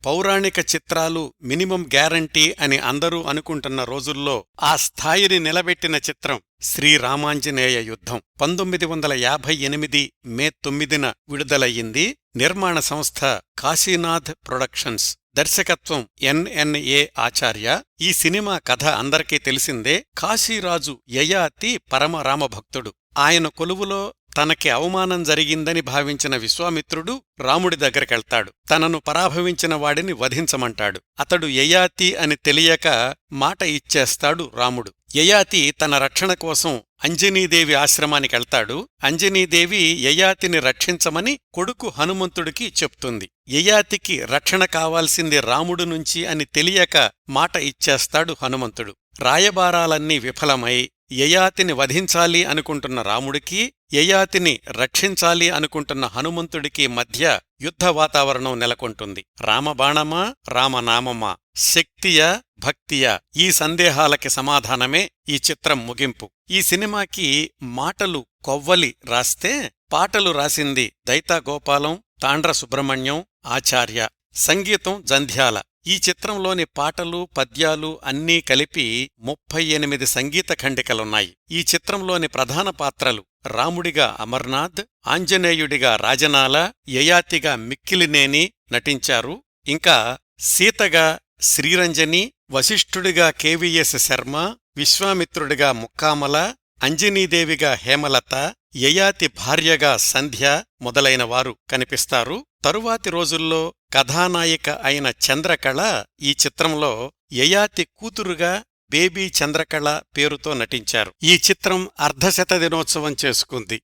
పౌరాణిక చిత్రాలు minimum guarantee అని అందరూ అనుకుంటున్న రోజుల్లో ఆ స్థాయిని నిలబెట్టిన చిత్రం శ్రీరామాంజనేయ యుద్ధం 1958 మే 9న విడుదలయ్యింది. నిర్మాణ సంస్థ కాశీనాథ్ ప్రొడక్షన్స్, దర్శకత్వం ఎన్ఎన్ఏ ఆచార్య. ఈ సినిమా కథ అందరికీ తెలిసిందే. కాశీరాజు యయాతి పరమ రామభక్తుడు. ఆయన కొలువులో తనకి అవమానం జరిగిందని భావించిన విశ్వామిత్రుడు రాముడి దగ్గరికెళ్తాడు. తనను పరాభవించిన వాడిని వధించమంటాడు. అతడు యయాతి అని తెలియక మాట ఇచ్చేస్తాడు రాముడు. యయాతి తన రక్షణ కోసం అంజనీదేవి ఆశ్రమానికెళ్తాడు. అంజనీదేవి యయాతిని రక్షించమని కొడుకు హనుమంతుడికి చెప్తుంది. యయాతికి రక్షణ కావాల్సింది రాముడు నుంచి అని తెలియక మాట ఇచ్చేస్తాడు హనుమంతుడు. రాయబారాలన్నీ విఫలమై యయాతిని వధించాలి అనుకుంటున్న రాముడికి, యయాతిని రక్షించాలి అనుకుంటున్న హనుమంతుడికి మధ్య యుద్ధ వాతావరణం నెలకొంటుంది. రామబాణమా రామనామమా, శక్తియా భక్తియా, ఈ సందేహాలకి సమాధానమే ఈ చిత్రం ముగింపు. ఈ సినిమాకి మాటలు కొవ్వలి రాస్తే పాటలు రాసింది దైతా గోపాలం, తాండ్ర సుబ్రహ్మణ్యం, ఆచార్య. సంగీతం జంధ్యాల. ఈ చిత్రంలోని పాటలు పద్యాలు అన్నీ కలిపి 38 సంగీత ఖండికలున్నాయి. ఈ చిత్రంలోని ప్రధాన పాత్రలు రాముడిగా అమర్నాథ్, ఆంజనేయుడిగా రాజనాల, యయాతిగా మిక్కిలినేని నటించారు. ఇంకా సీతగా శ్రీరంజని, వశిష్ఠుడిగా కెవిఎస్ శర్మ, విశ్వామిత్రుడిగా ముక్కామల, అంజనీదేవిగా హేమలత, యయాతి భార్యగా సంధ్య మొదలైనవారు కనిపిస్తారు. తరువాతి రోజుల్లో కథానాయిక అయిన చంద్రకళ ఈ చిత్రంలో యయాతి కూతురుగా బేబీ చంద్రకళ పేరుతో నటించారు. ఈ చిత్రం అర్ధశత దినోత్సవం చేసుకుంది.